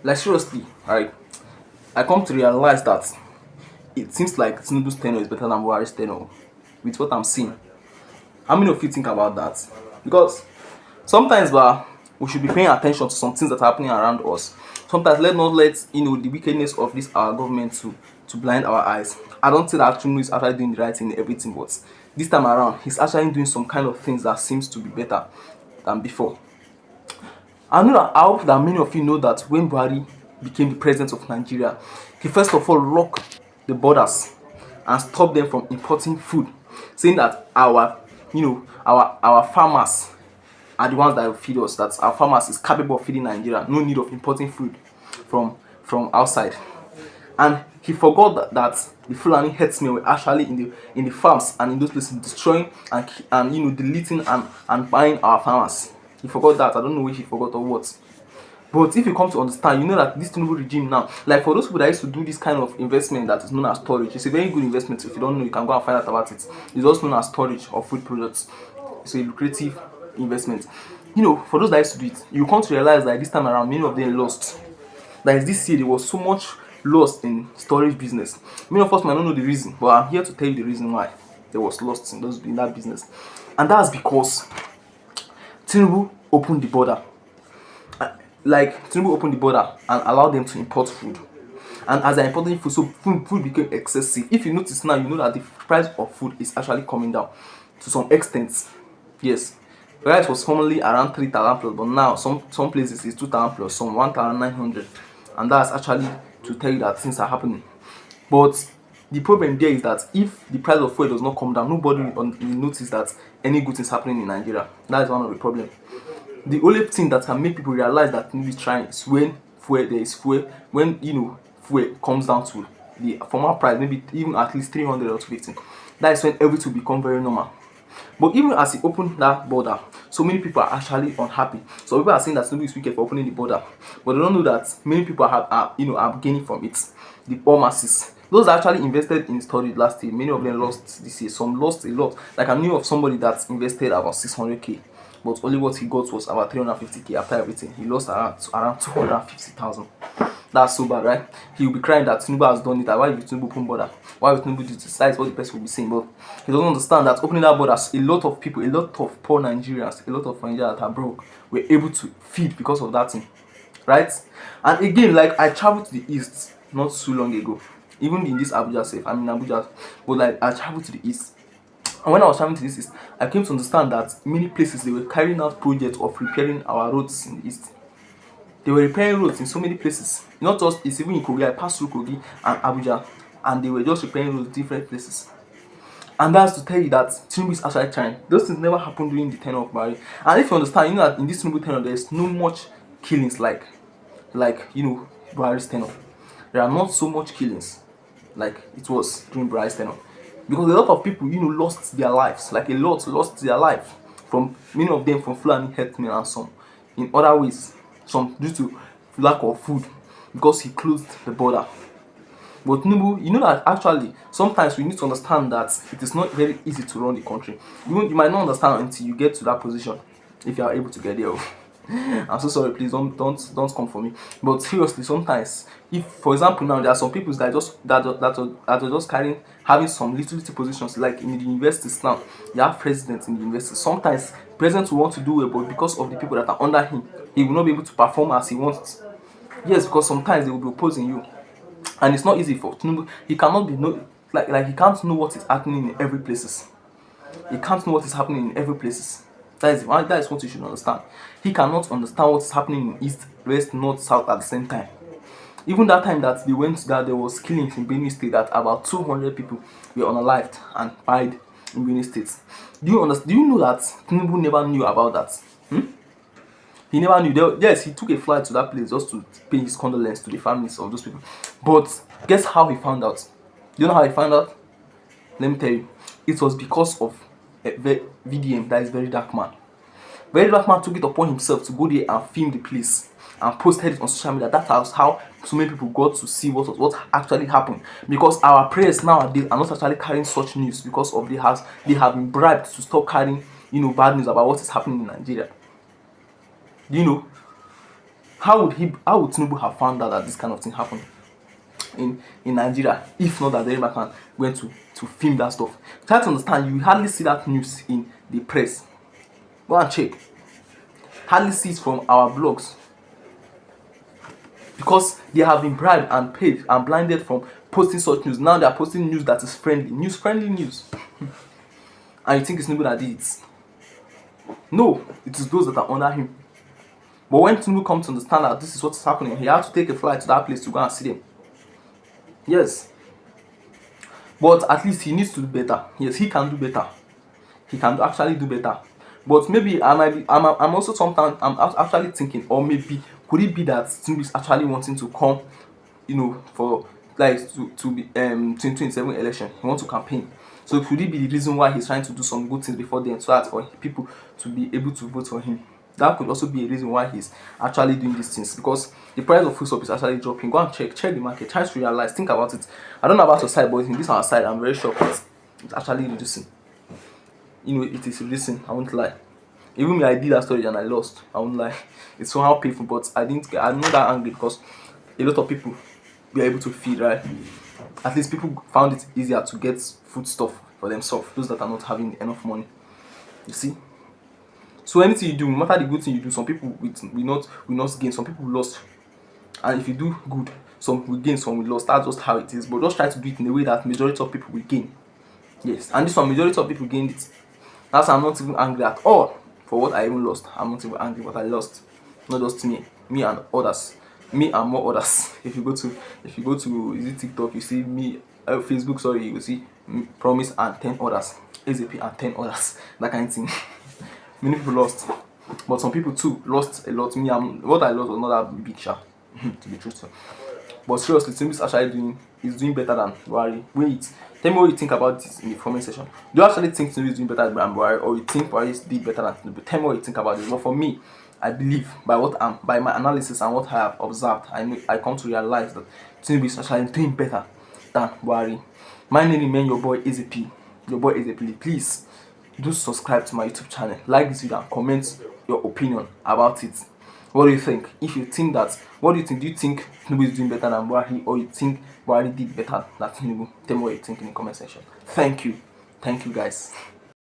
Like seriously, I come to realize that it seems like Tinubu's tenure is better than Buhari's tenure with what I'm seeing. How many of you think about that? Because sometimes, we should be paying attention to some things that are happening around us. Sometimes, let not let the wickedness of this our government to blind our eyes. I don't say that Tinubu is actually doing the right thing in everything, but this time around, he's actually doing some kind of things that seems to be better than before. I hope that many of you know that when Buhari became the president of Nigeria, he first of all locked the borders and stopped them from importing food, saying that our farmers are the ones that will feed us. That our farmers is capable of feeding Nigeria. No need of importing food from outside. And he forgot that the Fulani herdsmen were actually in the farms and in those places destroying and deleting and buying our farmers. He forgot that. I don't know which he forgot or what. But if you come to understand, you know that this Tinubu regime now, like for those people that used to do this kind of investment that is known as storage, it's a very good investment. If you don't know, you can go and find out about it. It's also known as storage of food products. It's a lucrative investment. For those that used to do it, you come to realize that this time around, many of them lost. Like this year, there was so much lost in storage business. Many of us might not know the reason, but I'm here to tell you the reason why there was lost in that business, and that's because Tinubu opened the border. Like Tinubu opened the border and allowed them to import food. And as they're importing food, so food became excessive. If you notice now, you know that the price of food is actually coming down to some extent. Yes. Rice was formerly around 3,000 plus, but now some places it's 2,000 plus, some 1,900. And that's actually to tell you that things are happening. But the problem there is that if the price of fuel does not come down, nobody will notice that any good is happening in Nigeria. That is one of the problems. The only thing that can make people realize that Tinubu is trying is when there is fuel, when fuel comes down to the former price, maybe even at least 300 or 250. That is when everything will become very normal. But even as he opened that border, so many people are actually unhappy. So people are saying that Tinubu is wicked for opening the border, but they don't know that many people are gaining from it. The poor masses, those that actually invested in storage last year, many of them lost this year. Some lost a lot. Like I knew of somebody that invested about 600k, but only what he got was about 350k after everything. He lost around 250,000. That's so bad, right? He will be crying that Tinubu has done it. Why will Tinubu open border? Why will Tinubu do this? That is what the person will be saying. But he doesn't understand that opening that border, a lot of people, a lot of poor Nigerians, a lot of Nigerians that are broke, were able to feed because of that thing, right? And again, like I traveled to the east not too long ago, even in this Abuja safe. I'm in Abuja, but like I traveled to the east. And when I was traveling to this east, I came to understand that many places they were carrying out projects of repairing our roads in the east. They were repairing roads in so many places. Not just it's even in Kogi. I passed through Kogi and Abuja, and they were just repairing roads in different places. And that's to tell you that Tinubu is actually trying. Those things never happened during the tenure of Buhari. And if you understand, you know that in this Tinubu tenure, there is no much killings like Buhari's tenure. There are not so much killings like it was during Buhari's tenure, because a lot of people lost their lives. Like a lot lost their life from many of them from Fulani herdsmen and some in other ways. Some due to lack of food because he closed the border. But Tinubu, you know that actually sometimes we need to understand that it is not very easy to run the country. You might not understand until you get to that position, if you are able to get there. I'm so sorry, please don't come for me. But seriously, sometimes, if for example now there are some people that are just carrying having some little positions like in the universities now, you have presidents in the university. Sometimes presidents will want to do well, but because of the people that are under him, he will not be able to perform as he wants. Yes, because sometimes they will be opposing you, and it's not easy for Tinubu. He cannot be no like he can't know what is happening in every places. He can't know what is happening in every places. That is what you should understand. He cannot understand what is happening in east, west, north, south at the same time. Even that time that they went that there was killings in Benue State, that about 200 people were unalived and died in Benue State. Do you understand? Do you know that Tinubu never knew about that? He never knew. Yes, he took a flight to that place just to pay his condolences to the families of those people. But guess how he found out? Do you know how he found out? Let me tell you. It was because of a VDM, that is Very Dark Man. Very Dark Man took it upon himself to go there and film the place and posted it on social media. That was how so many people got to see what actually happened. Because our prayers nowadays are not actually carrying such news, because of they have been bribed to stop carrying bad news about what is happening in Nigeria. Do you know? How would Tinubu have found out that this kind of thing happened in Nigeria, if not that the man went to film that stuff? Try to understand, you hardly see that news in the press. Go and check. Hardly see it from our blogs, because they have been bribed and paid and blinded from posting such news. Now they are posting news that is friendly news. And you think it's Tinubu that did it? No, it is those that are under him. But when Tinubu comes to understand that this is what's happening, he had to take a flight to that place to go and see them. Yes. But at least he needs to do better. Yes, he can do better. He can actually do better. But maybe I'm also sometimes I'm actually thinking, or maybe could it be that Tinubu is actually wanting to come, for like to be 2027 election. He wants to campaign. So could it be the reason why he's trying to do some good things before then, so that for people to be able to vote for him? That could also be a reason why he's actually doing these things, because the price of food stuff is actually dropping. Go and check the market, try to realize, think about it. I don't know about your side, but in this our side, I'm very sure it's actually reducing. It is reducing, I won't lie. Even me, I did that story and I lost, I won't lie. It's somehow painful, but I'm not that angry, because a lot of people were able to feed, right? At least people found it easier to get food stuff for themselves, those that are not having enough money. You see? So anything you do, no matter the good thing you do, some people will not gain, some people lost. And if you do good, some will gain, some will lose. That's just how it is. But just try to do it in a way that majority of people will gain. Yes, and this one, majority of people gained it. That's why I'm not even angry at all for what I even lost. I'm not even angry what I lost. Not just me and others. Me and more others. If you go to is it TikTok, you see me, Facebook, sorry, you will see Promise and 10 others, AZP and 10 others, that kind of thing. Many people lost, but some people too lost a lot. What I lost was not that big, to be truthful. But seriously, Tinubu is actually doing better than Buhari. Wait, tell me what you think about this in the comment section. Do you actually think Tinubu is doing better than Buhari, or you think Buhari did better than Tinubu? Tell me what you think about this. But for me, I believe by my analysis and what I have observed, I come to realize that Tinubu is actually doing better than Buhari. My name remain your boy AZP. Your boy AZP. Please do subscribe to my YouTube channel, like this video, and comment your opinion about it. What do you think? If you think that, what do you think? Do you think Tinubu is doing better than Buhari, or you think Buhari did better than Tinubu? Tell me what you think in the comment section. Thank you guys.